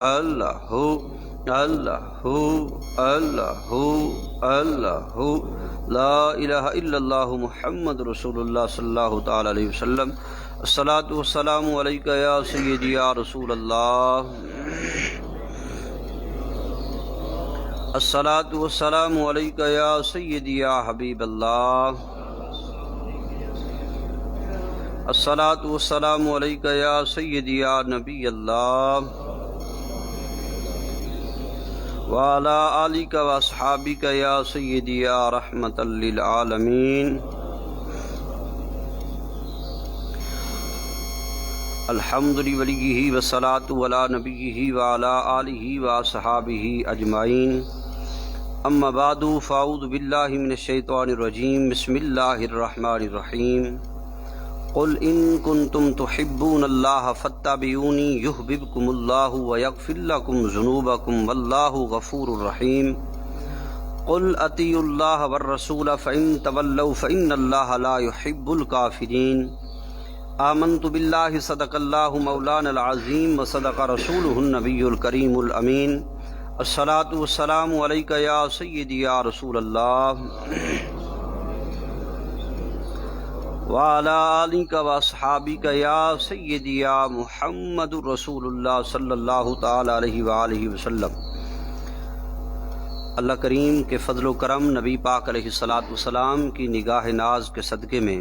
اللہ اللہ اللہ اللہ لا الہ الا اللہ محمد رسول اللہ صلی اللہ تعالی علیہ وسلم۔ الصلاۃ والسلام علیک یا سیدی یا رسول اللہ، الصلاۃ والسلام علیک یا سیدی یا حبیب اللہ، الصلاۃ والسلام علیک یا سیدی یا نبی اللہ، وعلی آلک واصحابک یا سیدی یا رحمۃ للعالمین۔ الحمد لولیہ والصلاۃ علی نبیہ وعلی آلہ واصحابہ اجمعین، اما بعد فاعوذ باللہ من الشیطان الرجیم، بسم اللہ الرحمن الرحیم۔ قل ان کنتم تحبون اللہ فاتبعونی یحببکم اللہ ویغفر لکم ذنوبکم واللہ غفور رحیم۔ قل اطیعوا اللہ والرسول فإن تولوا فإن اللہ لا يحب الکافرین۔ آمنت باللہ صدق اللہ مولانا العظیم وصدق رسولہ النبی الکریم الامین۔ الصلاۃ والسلام علیک یا سیدی یا رسول اللہ، وعلی آلک واصحابک یا سیدی یا محمد رسول اللہ صلی اللہ تعالی علیہ وآلہ وسلم۔ اللہ کریم کے فضل و کرم، نبی پاک علیہ الصلاۃ والسلام کی نگاہ ناز کے صدقے میں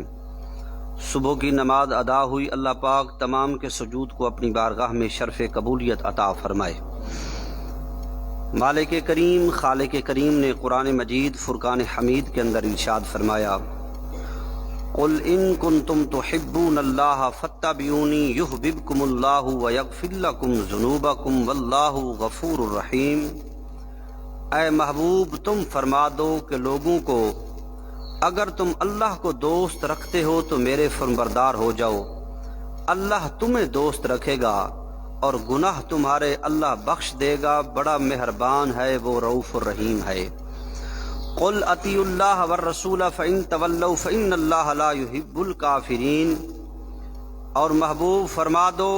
صبح کی نماز ادا ہوئی۔ اللہ پاک تمام کے سجود کو اپنی بارگاہ میں شرف قبولیت عطا فرمائے۔ مالک کریم، خالق کریم نے قرآن مجید فرقان حمید کے اندر ارشاد فرمایا، قل ان کنتم تحبون اللہ فاتبعونی یحببکم اللہ ویغفر لکم ذنوبکم واللہ غفور الرحیم۔ اے محبوب، تم فرما دو کہ لوگوں کو اگر تم اللہ کو دوست رکھتے ہو تو میرے فرمانبردار ہو جاؤ، اللہ تمہیں دوست رکھے گا اور گناہ تمہارے اللہ بخش دے گا، بڑا مہربان ہے وہ، رؤوف الرحیم ہے۔ قل اطیعوا اللہ والرسول فإن تولوا فإن اللہ لا يحب الکافرین۔ اور محبوب فرما دو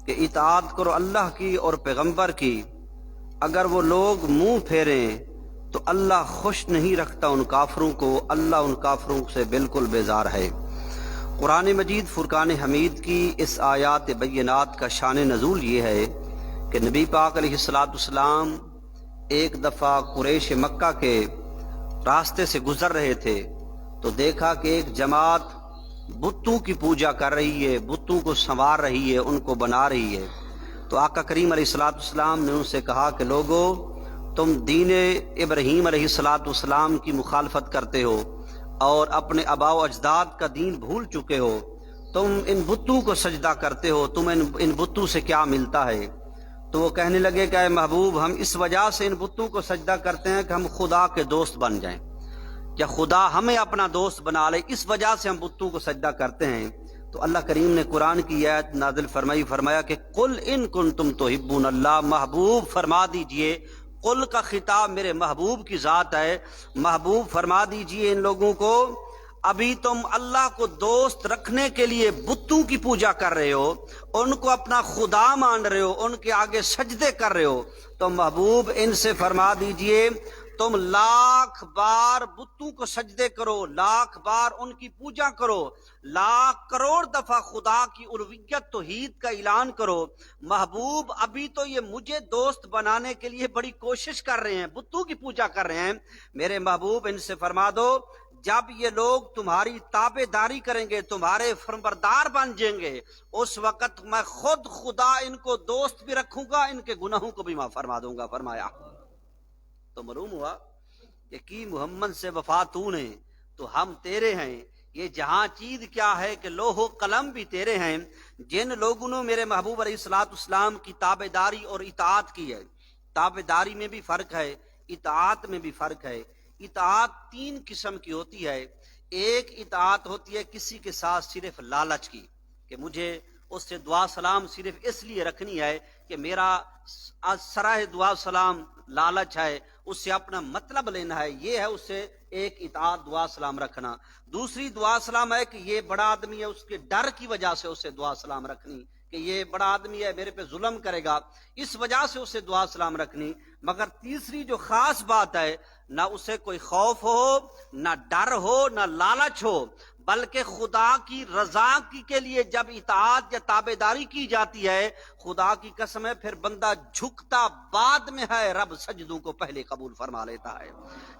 کہ اطاعت کرو اللہ کی اور پیغمبر کی، اگر وہ لوگ منہ پھیریں تو اللہ خوش نہیں رکھتا ان کافروں کو، اللہ ان کافروں سے بالکل بیزار ہے۔ قرآن مجید فرقان حمید کی اس آیات بینات کا شان نزول یہ ہے کہ نبی پاک علیہ السلام ایک دفعہ قریش مکہ کے راستے سے گزر رہے تھے تو دیکھا کہ ایک جماعت بتوں کی پوجا کر رہی ہے، بتوں کو سنوار رہی ہے، ان کو بنا رہی ہے۔ تو آقا کریم علیہ السلام نے ان سے کہا کہ لوگو، تم دین ابراہیم علیہ السلام کی مخالفت کرتے ہو اور اپنے آباء و اجداد کا دین بھول چکے ہو، تم ان بتوں کو سجدہ کرتے ہو، تم ان بتوں سے کیا ملتا ہے؟ تو وہ کہنے لگے کہ اے محبوب، ہم اس وجہ سے ان بتوں کو سجدہ کرتے ہیں کہ ہم خدا کے دوست بن جائیں، کیا خدا ہمیں اپنا دوست بنا لے، اس وجہ سے ہم بتوں کو سجدہ کرتے ہیں۔ تو اللہ کریم نے قرآن کی آیت نازل فرمایا کہ قل ان کنتم تحبون اللہ، محبوب فرما دیجئے، قل کا خطاب میرے محبوب کی ذات ہے، محبوب فرما دیجئے ان لوگوں کو، ابھی تم اللہ کو دوست رکھنے کے لیے بتوں کی پوجا کر رہے ہو، ان کو اپنا خدا مان رہے ہو، ان کے آگے سجدے کر رہے ہو، تو محبوب ان سے فرما دیجئے تم لاکھ بار بتوں کو سجدے کرو، لاکھ بار ان کی پوجا کرو، لاکھ کروڑ دفعہ خدا کی الوہیت توحید کا اعلان کرو، محبوب ابھی تو یہ مجھے دوست بنانے کے لیے بڑی کوشش کر رہے ہیں، بتوں کی پوجا کر رہے ہیں۔ میرے محبوب ان سے فرما دو، جب یہ لوگ تمہاری تابع داری کریں گے، تمہارے فرمانبردار بن جائیں گے، اس وقت میں خود خدا ان کو دوست بھی رکھوں گا، ان کے گناہوں کو بھی معاف فرما دوں گا۔ فرمایا تو معلوم ہوا کہ کی محمد سے وفا تو نے تو ہم تیرے ہیں، یہ جہاں چیز کیا ہے کہ لوح و قلم بھی تیرے ہیں۔ جن لوگوں نے میرے محبوب علیہ السلام کی تابع داری اور اطاعت کی ہے، تابع داری میں بھی فرق ہے، اطاعت میں بھی فرق ہے۔ اطاعت تین قسم کی ہوتی ہے۔ ایک اطاعت ہوتی ہے کسی کے ساتھ صرف لالچ کی، کہ مجھے اس سے دعا سلام صرف اس لیے رکھنی ہے کہ میرا سرائے دعا سلام لالچ ہے، اس سے اپنا مطلب لینا ہے، یہ ہے اس سے ایک اطاعت دعا سلام رکھنا۔ دوسری دعا سلام ہے کہ یہ بڑا آدمی ہے، اس کے ڈر کی وجہ سے اسے دعا سلام رکھنی کہ یہ بڑا آدمی ہے میرے پہ ظلم کرے گا، اس وجہ سے اسے دعا سلام رکھنی۔ مگر تیسری جو خاص بات ہے، نہ اسے کوئی خوف ہو، نہ ڈر ہو، نہ لالچ ہو، بلکہ خدا کی رضا کے لیے جب اطاعت یا تابعداری کی جاتی ہے، خدا کی قسم ہے پھر بندہ جھکتا بعد میں ہے، رب سجدوں کو پہلے قبول فرما لیتا ہے۔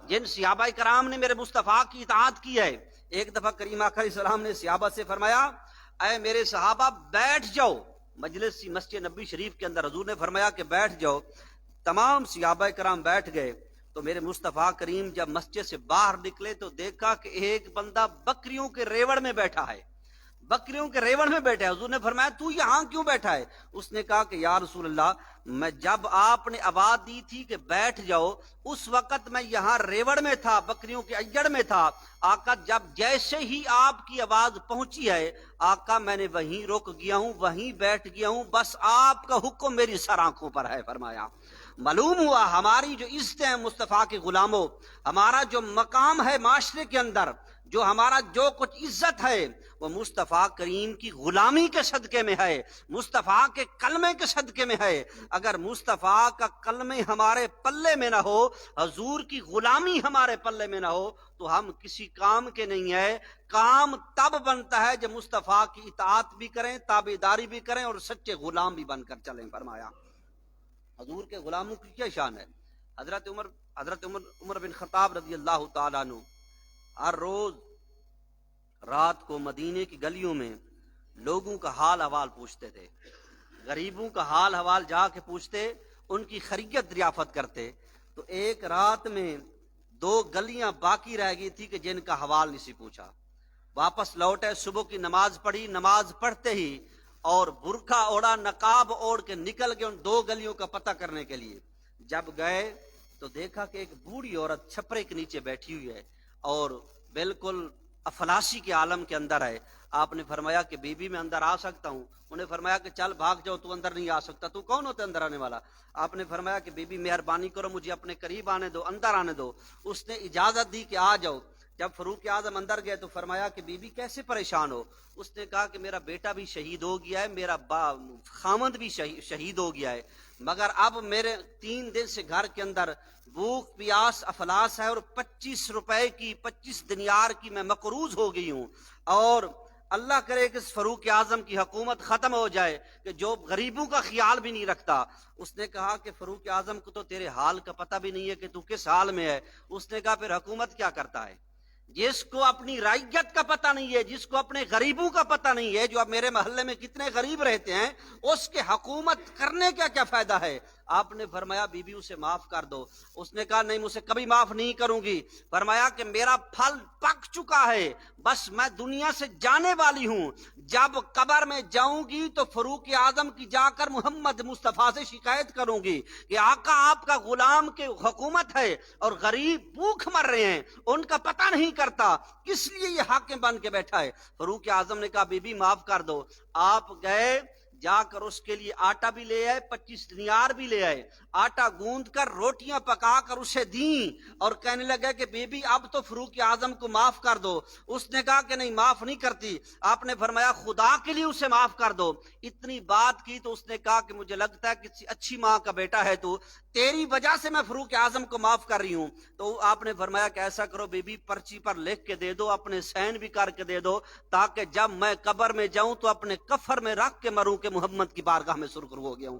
جن صحابہ کرام نے میرے مصطفیٰ کی اطاعت کی ہے، ایک دفعہ کریم آقا علیہ السلام نے صحابہ سے فرمایا، اے میرے صحابہ بیٹھ جاؤ۔ مجلس مسجد نبی شریف کے اندر حضور نے فرمایا کہ بیٹھ جاؤ۔ تمام صحابہ کرام بیٹھ گئے تو میرے مصطفیٰ کریم جب مسجد سے باہر نکلے تو دیکھا کہ ایک بندہ بکریوں کے ریوڑ میں بیٹھا ہے، بکریوں کے ریوڑ میں بیٹھا ہے۔ حضور نے فرمایا تو یہاں کیوں بیٹھا ہے؟ اس نے کہا کہ یا رسول اللہ، میں جب آپ نے آواز دی تھی کہ بیٹھ جاؤ، اس وقت میں یہاں ریوڑ میں تھا، بکریوں کے اجڑ میں تھا۔ آقا جب جیسے ہی آپ کی آواز پہنچی ہے آقا میں نے وہیں رک گیا ہوں، وہیں بیٹھ گیا ہوں، بس آپ کا حکم میری سر آنکھوں پر ہے۔ فرمایا معلوم ہوا ہماری جو عزتیں ہیں مصطفیٰ کے غلاموں، ہمارا جو مقام ہے معاشرے کے اندر، جو ہمارا جو کچھ عزت ہے وہ مصطفیٰ کریم کی غلامی کے صدقے میں ہے، مصطفیٰ کے کلمے کے صدقے میں ہے۔ اگر مصطفیٰ کا کلمے ہمارے پلے میں نہ ہو، حضور کی غلامی ہمارے پلے میں نہ ہو، تو ہم کسی کام کے نہیں ہے۔ کام تب بنتا ہے جب مصطفیٰ کی اطاعت بھی کریں، تابعداری بھی کریں اور سچے غلام بھی بن کر چلیں۔ فرمایا حضور کے غلاموں کی کیا شان ہے۔ حضرت عمر بن خطاب رضی اللہ تعالیٰ عنہ ہر روز رات کو مدینے کی گلیوں میں لوگوں کا حال حوال پوچھتے تھے، غریبوں کا حال حوال جا کے پوچھتے، ان کی خیریت دریافت کرتے۔ تو ایک رات میں 2 گلیاں باقی رہ گئی تھی کہ جن کا حوال نہیں سی پوچھا۔ واپس لوٹے، صبح کی نماز پڑھی، نماز پڑھتے ہی اور برقع اوڑا، نقاب اوڑھ کے نکل گئے ان 2 گلیوں کا پتہ کرنے کے لیے۔ جب گئے تو دیکھا کہ ایک بوڑھی عورت چھپرے کے نیچے بیٹھی ہوئی ہے اور بالکل افلاسی کے عالم کے اندر ہے۔ آپ نے فرمایا کہ بی بی میں اندر آ سکتا ہوں؟ انہیں فرمایا کہ چل بھاگ جاؤ، تو اندر نہیں آ سکتا، تو کون ہوتا ہے اندر آنے والا؟ آپ نے فرمایا کہ بی بی مہربانی کرو مجھے اپنے قریب آنے دو، اندر آنے دو۔ اس نے اجازت دی کہ آ جاؤ۔ جب فاروق اعظم اندر گئے تو فرمایا کہ بی بی کیسے پریشان ہو؟ اس نے کہا کہ میرا بیٹا بھی شہید ہو گیا ہے، میرا خامند بھی شہید ہو گیا ہے، مگر اب میرے 3 دن سے گھر کے اندر بھوک پیاس افلاس ہے اور 25 روپے کی 25 دینار کی میں مقروض ہو گئی ہوں، اور اللہ کرے کہ اس فاروق اعظم کی حکومت ختم ہو جائے کہ جو غریبوں کا خیال بھی نہیں رکھتا۔ اس نے کہا کہ فاروق اعظم کو تو تیرے حال کا پتہ بھی نہیں ہے کہ تو کس حال میں ہے۔ اس نے کہا پھر حکومت کیا کرتا ہے؟ جس کو اپنی رعیت کا پتہ نہیں ہے، جس کو اپنے غریبوں کا پتہ نہیں ہے، جو اب میرے محلے میں کتنے غریب رہتے ہیں، اس کے حکومت کرنے کا کیا فائدہ ہے؟ آپ نے فرمایا بی بی اسے معاف کر دو۔ اس نے کہا نہیں، مجھے کبھی معاف نہیں کروں گی۔ فرمایا کہ میرا پھل پک چکا ہے، بس میں دنیا سے جانے والی ہوں، جب قبر میں جاؤں گی تو فاروق اعظم کی جا کر محمد مصطفیٰ سے شکایت کروں گی کہ آقا آپ کا غلام کے حکومت ہے اور غریب بھوک مر رہے ہیں، ان کا پتہ نہیں کرتا، کس لیے یہ حاکم بن کے بیٹھا ہے۔ فاروق اعظم نے کہا بی بی معاف کر دو۔ آپ گئے، جا کر اس کے لیے آٹا بھی لے آئے، 25 دینار بھی لے آئے، آٹا گوندھ کر روٹیاں پکا کر اسے دیں اور کہنے لگے کہ بی بی اب تو فاروق اعظم کو معاف کر دو۔ اس نے کہا کہ نہیں معاف نہیں کرتی۔ آپ نے فرمایا خدا کے لیے اسے معاف کر دو۔ اتنی بات کی تو اس نے کہا کہ مجھے لگتا ہے کسی اچھی ماں کا بیٹا ہے تو، تیری وجہ سے میں فاروق اعظم کو معاف کر رہی ہوں۔ تو آپ نے فرمایا کہ ایسا کرو بی بی پرچی پر لکھ کے دے دو، اپنے سین بھی کر کے دے دو، تاکہ جب میں قبر میں جاؤں تو اپنے کفر میں رکھ کے مروں کہ محمد کی بارگاہ میں سرخرو ہو گیا ہوں۔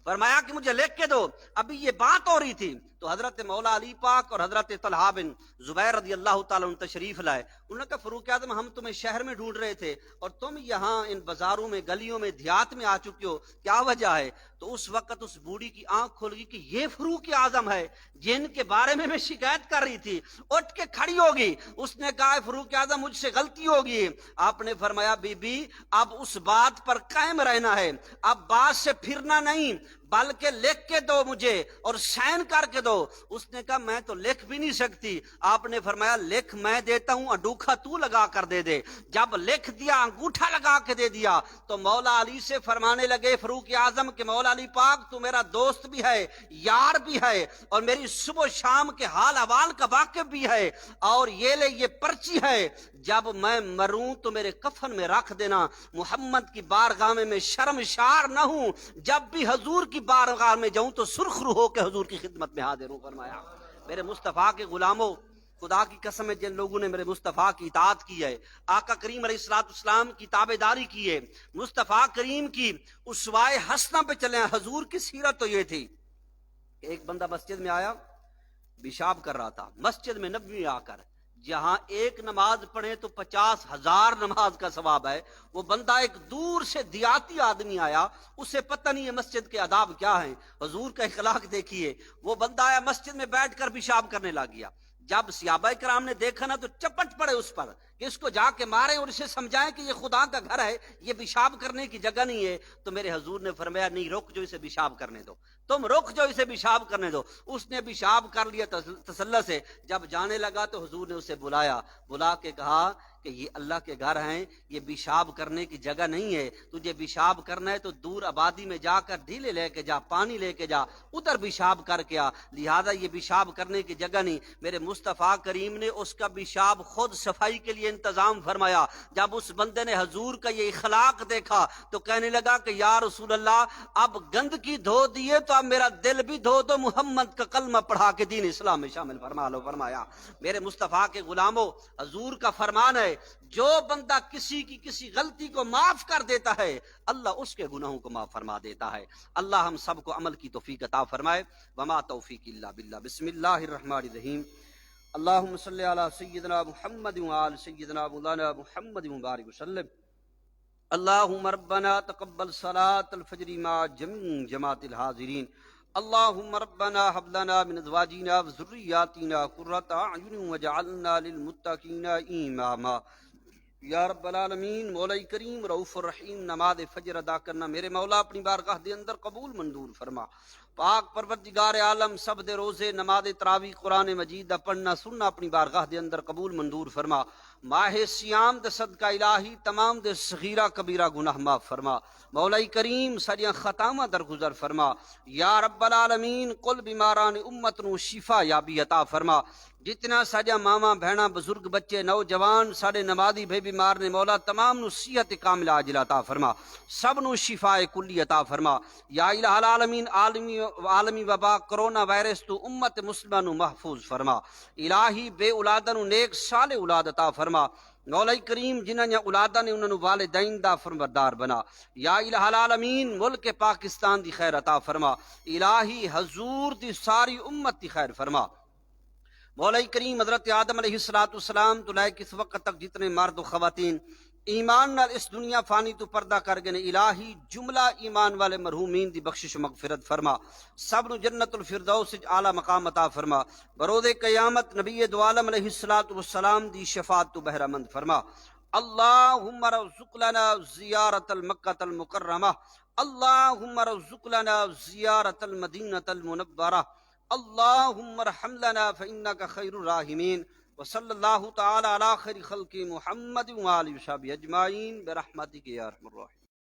فرمایا کہ مجھے لکھ کے دو۔ ابھی یہ بات ہو رہی تھی تو حضرت مولا علی پاک اور حضرت طلحہ بن زبیر رضی اللہ تعالیٰ عنہ تشریف لائے۔ انہوں نے کہا فاروق اعظم ہم تمہیں شہر میں ڈھونڈ رہے تھے اور تم یہاں ان بازاروں میں گلیوں میں دیہات میں آ چکے ہو، کیا وجہ ہے؟ تو اس وقت اس بوڑھی کی آنکھ کھل گئی کہ یہ فاروق اعظم ہے جن کے بارے میں شکایت کر رہی تھی۔ اٹھ کے کھڑی ہوگی، اس نے کہا فاروق اعظم مجھ سے غلطی ہوگی۔ آپ نے فرمایا بی بی اب اس بات پر قائم رہنا ہے، اب بات سے پھرنا نہیں، بلکہ لکھ کے دو مجھے اور سائن کر کے دو۔ اس نے کہا میں تو لکھ بھی نہیں سکتی۔ آپ نے فرمایا لکھ میں دیتا ہوں، انگوٹھا تو لگا کر دے دے۔ جب لکھ دیا، انگوٹھا لگا کے دے دیا، تو مولا علی سے فرمانے لگے فاروق اعظم کہ مولا علی پاک تو میرا دوست بھی ہے، یار بھی ہے، اور میری صبح و شام کے حال احوال کا واقف بھی ہے، اور یہ لے یہ پرچی ہے، جب میں مروں تو میرے کفن میں رکھ دینا، محمد کی بارگاہ میں شرمشار نہ ہوں، جب بھی حضور کی بارگاہ میں جاؤں تو سرخ رو ہو کے حضور کی خدمت میں حاضر ہوں۔ فرمایا میرے مصطفیٰ کے غلاموں، خدا کی قسم ہے جن لوگوں نے میرے مصطفیٰ کی اطاعت کی ہے، آقا کریم علیہ السلام کی تابعداری کی ہے، مصطفیٰ کریم کی اسوائے حسنہ پہ چلے ہیں۔ حضور کی سیرت تو یہ تھی کہ ایک بندہ مسجد میں آیا، پیشاب کر رہا تھا، مسجد میں نبوی آ کر جہاں ایک نماز پڑھے تو 50,000 نماز کا ثواب ہے، وہ بندہ ایک دور سے دیاتی آدمی آیا، اسے پتہ نہیں ہے مسجد کے آداب کیا ہیں، حضور کا اخلاق دیکھیے، وہ بندہ آیا مسجد میں بیٹھ کر پیشاب کرنے لگ گیا۔ جب صحابہ کرام نے دیکھا نا تو چپٹ پڑے اس پر کہ اس کو جا کے ماریں اور اسے سمجھائیں کہ یہ خدا کا گھر ہے، یہ پیشاب کرنے کی جگہ نہیں ہے۔ تو میرے حضور نے فرمایا نہیں، رک جو اسے پیشاب کرنے دو، تم رک جو اسے پیشاب کرنے دو۔ اس نے پیشاب کر لیا تسلی سے۔ جب جانے لگا تو حضور نے اسے بلا کے کہا کہ یہ اللہ کے گھر ہیں، یہ پیشاب کرنے کی جگہ نہیں ہے، تجھے پیشاب کرنا ہے تو دور آبادی میں جا کر ڈھیلے لے کے جا، پانی لے کے جا، ادھر پیشاب کر کے آ، لہذا یہ پیشاب کرنے کی جگہ نہیں۔ میرے مصطفیٰ کریم نے اس کا پیشاب خود صفائی کے لیے انتظام فرمایا۔ جب اس بندے نے حضور کا یہ اخلاق دیکھا تو کہنے لگا کہ یا رسول اللہ اب گندگی دھو دیے تو اب میرا دل بھی دھو دو، محمد کا کلمہ پڑھا کے دین اسلام میں شامل فرما لو۔ فرمایا میرے مصطفیٰ کے غلاموں، حضور کا فرمان ہے جو بندہ کسی کی کسی غلطی کو معاف کر دیتا ہے اللہ اس کے گناہوں کو معاف فرما دیتا ہے۔ اللہ ہم سب کو عمل کی توفیق عطا فرمائے۔ وما توفیق الا باللہ۔ بسم اللہ الرحمن الرحیم۔ اللہم صلی علی سیدنا محمد وعلی سیدنا مولانا محمد مبارک وسلم۔ اللہم ربنا تقبل صلاة الفجر مع جميع جماعت الحاضرین۔ اللہم ربنا حب لنا من ازواجنا وذریاتنا قرۃ اعین وجعلنا للمتقین اماما۔ یا رب العالمین، مولا کریم رؤوف الرحیم، نماز فجر ادا کرنا میرے مولا اپنی بارگاہ دے اندر قبول منظور فرما۔ پاک پروردگار عالم سب دے روزے نماز تراویح قرآن مجید دا پڑھنا سننا اپنی بارگاہ دے اندر قبول منظور فرما۔ ماہ سیام دے صدقہ الہی تمام دے صغیرہ کبیرہ گناہ معاف فرما۔ مولا کریم ساریاں خطاواں درگزر فرما۔ یا رب العالمین قل بیماران امت نو شفا یابی عطا فرما۔ جتنا ساجا ماما بہنا بزرگ بچے نوجوان سارے نمازی بھائی بیمار نے مولا تمام نو صحت کاملہ عاجل عطا فرما، سب نو شفاء کلی عطا فرما۔ یا الہ العالمین عالمی وبا کرونا وائرس تو امت مسلمہ نو محفوظ فرما۔ الہی بے اولادہ نو نیک صالح اولاد عطا فرما۔ مولا کریم جنہاں یا اولادہ نے انہوں والدین دا فرمبردار بنا۔ یا الہ العالمین ملک پاکستان دی خیر عطا فرما۔ الہی حضور دی ساری امت دی خیر فرما۔ مولا کریم حضرت آدم علیہ السلام تو لائے کس وقت تک جتنے مرد و خواتین ایمان نال اس دنیا فانی تو پردہ کر گئے، الہی جملہ ایمان والے مرحومین دی بخشش و مغفرت فرما، سب نو جنت الفردوس اعلی مقام عطا فرما، برود قیامت نبی دو عالم علیہ السلام دی شفاعت تو بہرہ مند فرما۔ اللہم رزق لنا زیارت المکہ المکرمہ، اللہم رزق لنا زیارت المدینہ المنورہ، اللہم ارحم لنا فإنک خیر الراحمین، وصلی اللہ تعالی علی خیر خلق محمد وآلہ وصحبہ اجمعین برحمتک یا ارحم الراحمین۔